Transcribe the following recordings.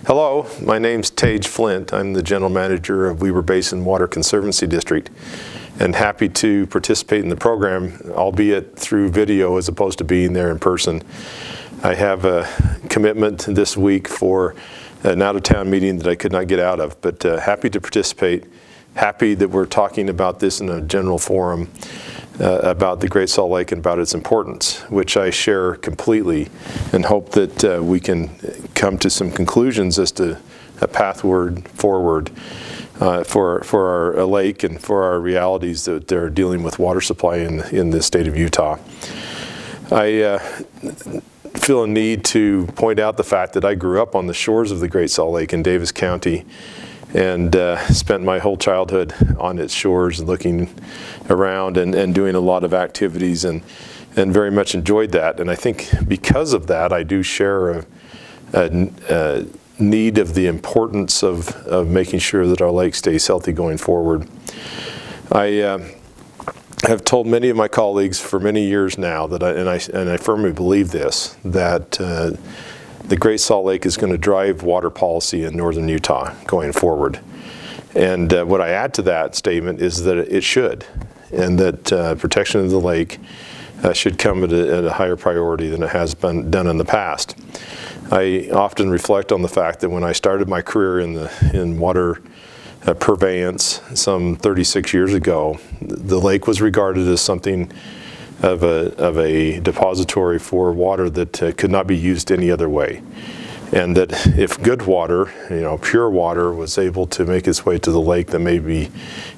Hello, my name's Tage Flint. I'm the General Manager of Weber Basin Water Conservancy District, and happy to participate in the program, albeit through video as opposed to being there in person. I have a commitment this week for an out-of-town meeting that I could not get out of, but happy to participate. Happy that we're talking about this in a general forum about the Great Salt Lake and about its importance, which I share completely, and hope that we can come to some conclusions as to a path forward for our lake and for our realities that they're dealing with water supply in the state of Utah. I feel a need to point out the fact that I grew up on the shores of the Great Salt Lake in Davis County, and spent my whole childhood on its shores, looking around and doing a lot of activities, and very much enjoyed that. And I think because of that, I do share a need of the importance of making sure that our lake stays healthy going forward. I have told many of my colleagues for many years now that I firmly believe this, that the Great Salt Lake is going to drive water policy in northern Utah going forward. And what I add to that statement is that it should, and that protection of the lake should come at a higher priority than it has been done in the past. I often reflect on the fact that when I started my career in water purveyance some 36 years ago, the lake was regarded as something of a depository for water that could not be used any other way, and that if good water, pure water, was able to make its way to the lake, then maybe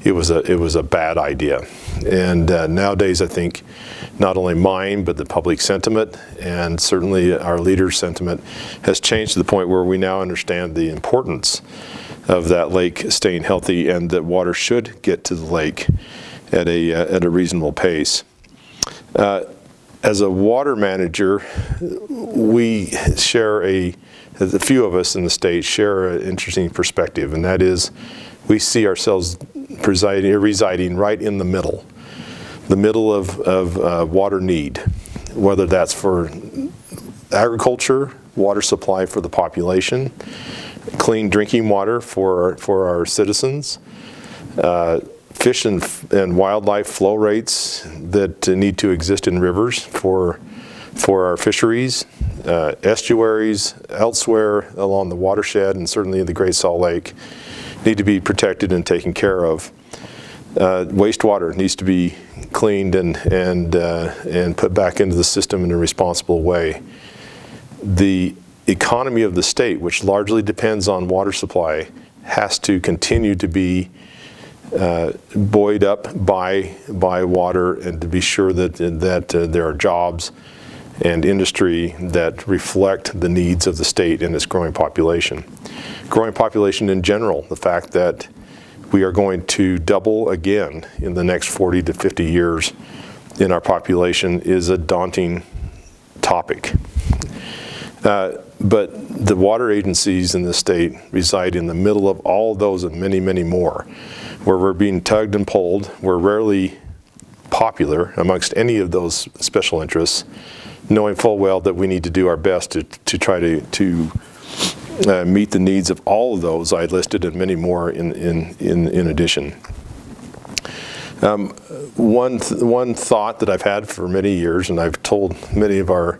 it was a bad idea. And nowadays, I think not only mine but the public sentiment, and certainly our leaders' sentiment, has changed to the point where we now understand the importance of that lake staying healthy, and that water should get to the lake at a reasonable pace. As a water manager, we share a few of us in the state share an interesting perspective, and that is we see ourselves residing right in the middle of water need, whether that's for agriculture, water supply for the population, clean drinking water for our citizens, fish and wildlife flow rates that need to exist in rivers for our fisheries, estuaries elsewhere along the watershed, and certainly in the Great Salt Lake, need to be protected and taken care of. Wastewater needs to be cleaned and put back into the system in a responsible way. The economy of the state, which largely depends on water supply, has to continue to be buoyed up by water, and to be sure that there are jobs and industry that reflect the needs of the state and its growing population. Growing population in general, the fact that we are going to double again in the next 40 to 50 years in our population, is a daunting topic. But the water agencies in the state reside in the middle of all of those and many, many more, where we're being tugged and pulled. We're rarely popular amongst any of those special interests, knowing full well that we need to do our best to try to meet the needs of all of those I listed, and many more in addition. One thought that I've had for many years, and I've told many of our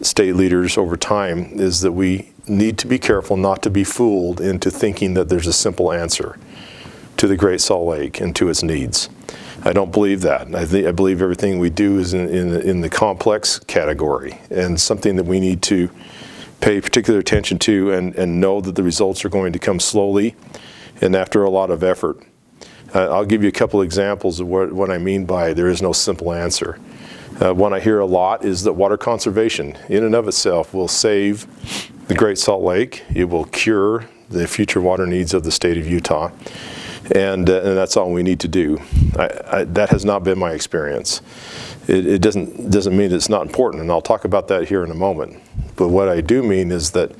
state leaders over time, is that we need to be careful not to be fooled into thinking that there's a simple answer to the Great Salt Lake and to its needs. I don't believe that. I believe everything we do is in the complex category, and something that we need to pay particular attention to, and know that the results are going to come slowly and after a lot of effort. I'll give you a couple examples of what I mean by there is no simple answer. One I hear a lot is that water conservation in and of itself will save the Great Salt Lake. It will cure the future water needs of the state of Utah, and that's all we need to do. That has not been my experience. It doesn't mean it's not important, and I'll talk about that here in a moment. But what I do mean is that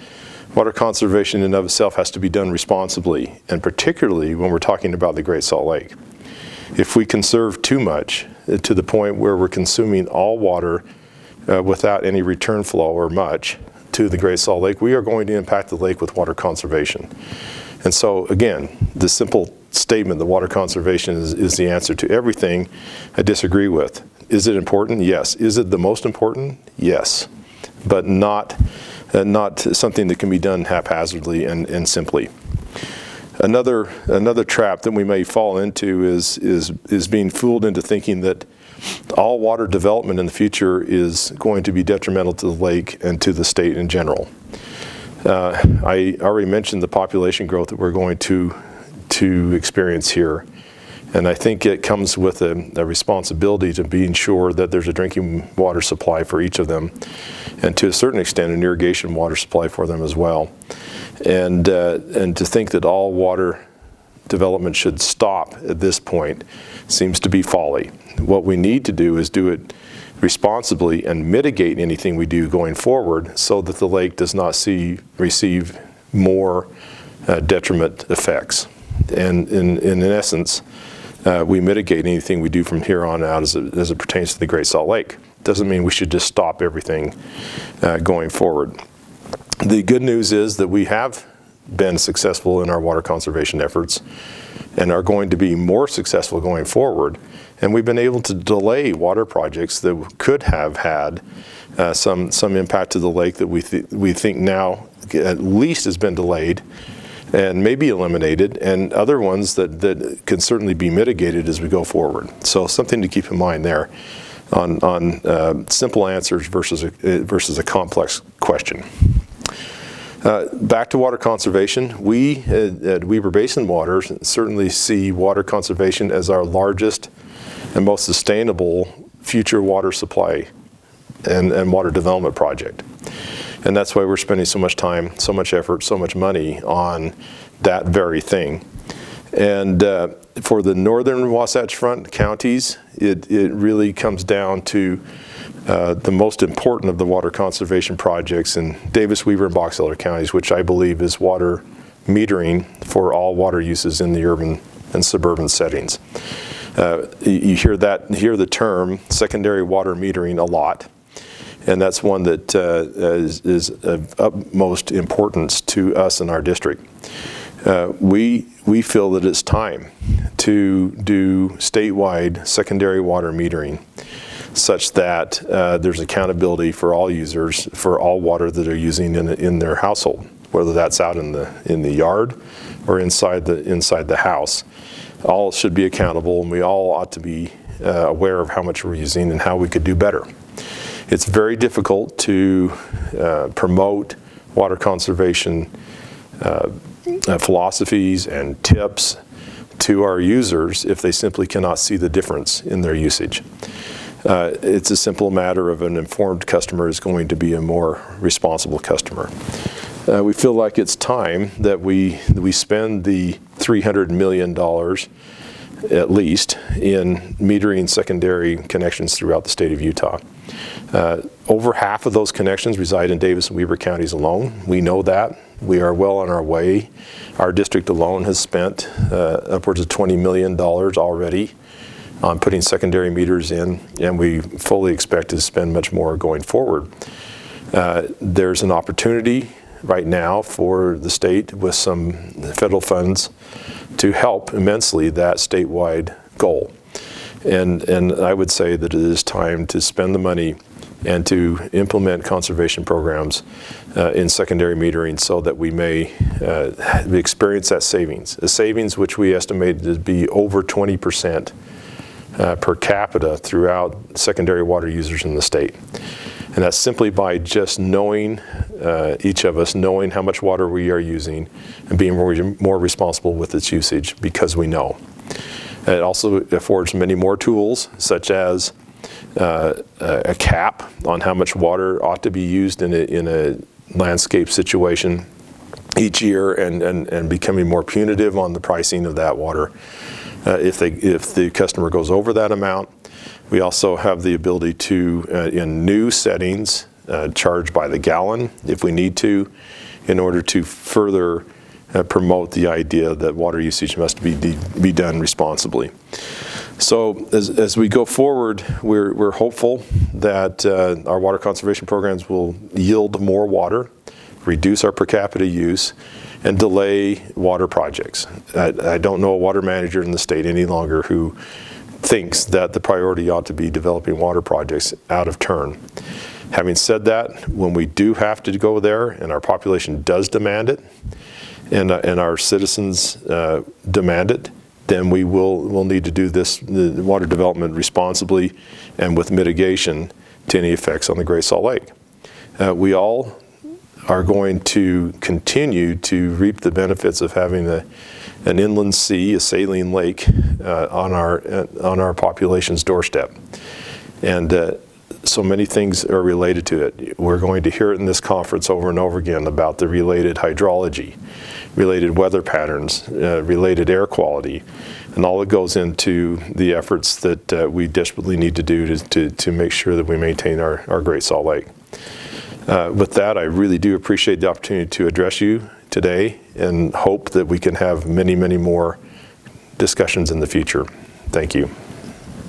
water conservation in and of itself has to be done responsibly, and particularly when we're talking about the Great Salt Lake. If we conserve too much, to the point where we're consuming all water without any return flow or much, to the Great Salt Lake, we are going to impact the lake with water conservation. And so again, the simple statement that water conservation is the answer to everything, I disagree with. Is it important? Yes. Is it the most important? Yes. But not something that can be done haphazardly and simply. Another trap that we may fall into is being fooled into thinking that all water development in the future is going to be detrimental to the lake and to the state in general. I already mentioned the population growth that we're going to experience here, and I think it comes with a responsibility to being sure that there's a drinking water supply for each of them, and to a certain extent an irrigation water supply for them as well. And to think that all water development should stop at this point seems to be folly. What we need to do is do it responsibly and mitigate anything we do going forward so that the lake does not receive more detriment effects. And in essence, we mitigate anything we do from here on out as it pertains to the Great Salt Lake. Doesn't mean we should just stop everything going forward. The good news is that we have been successful in our water conservation efforts and are going to be more successful going forward. And we've been able to delay water projects that could have had some impact to the lake that we think now at least has been delayed and maybe eliminated, and other ones that can certainly be mitigated as we go forward. So something to keep in mind there on simple answers versus a complex question. Back to water conservation, we at Weber Basin Water certainly see water conservation as our largest and most sustainable future water supply and water development project. And that's why we're spending so much time, so much effort, so much money on that very thing. And for the northern Wasatch Front counties, it really comes down to the most important of the water conservation projects in Davis, Weber, and Box Elder counties, which I believe is water metering for all water uses in the urban and suburban settings. You hear the term secondary water metering a lot, and that's one that is of utmost importance to us in our district. We feel that it's time to do statewide secondary water metering, such that there's accountability for all users for all water that they're using in their household, whether that's out in the yard or inside the house. All should be accountable, and we all ought to be aware of how much we're using and how we could do better. It's very difficult to promote water conservation philosophies and tips to our users if they simply cannot see the difference in their usage. It's a simple matter of an informed customer is going to be a more responsible customer. We feel like it's time that we spend the $300 million at least in metering secondary connections throughout the state of Utah. Over half of those connections reside in Davis and Weber counties alone. We know that. We are well on our way. Our district alone has spent upwards of $20 million already on putting secondary meters in, and we fully expect to spend much more going forward. There's an opportunity right now for the state with some federal funds to help immensely that statewide goal. And I would say that it is time to spend the money and to implement conservation programs in secondary metering so that we may experience that savings. A savings which we estimate to be over 20% per capita throughout secondary water users in the state. And that's simply by just knowing, each of us knowing how much water we are using and being more responsible with its usage because we know. It also affords many more tools, such as a cap on how much water ought to be used in a landscape situation each year, and becoming more punitive on the pricing of that water if the customer goes over that amount. We also have the ability to, in new settings, charge by the gallon if we need to, in order to further promote the idea that water usage must be done responsibly. So as we go forward, we're hopeful that our water conservation programs will yield more water, reduce our per capita use, and delay water projects. I don't know a water manager in the state any longer who thinks that the priority ought to be developing water projects out of turn. Having said that, when we do have to go there, and our population does demand it, and our citizens demand it, then we'll need to do the water development responsibly and with mitigation to any effects on the Great Salt Lake. We all are going to continue to reap the benefits of having an inland sea, a saline lake, on our population's doorstep. And so many things are related to it. We're going to hear it in this conference over and over again about the related hydrology, related weather patterns, related air quality, and all that goes into the efforts that we desperately need to do to make sure that we maintain our Great Salt Lake. With that, I really do appreciate the opportunity to address you today and hope that we can have many, many more discussions in the future. Thank you.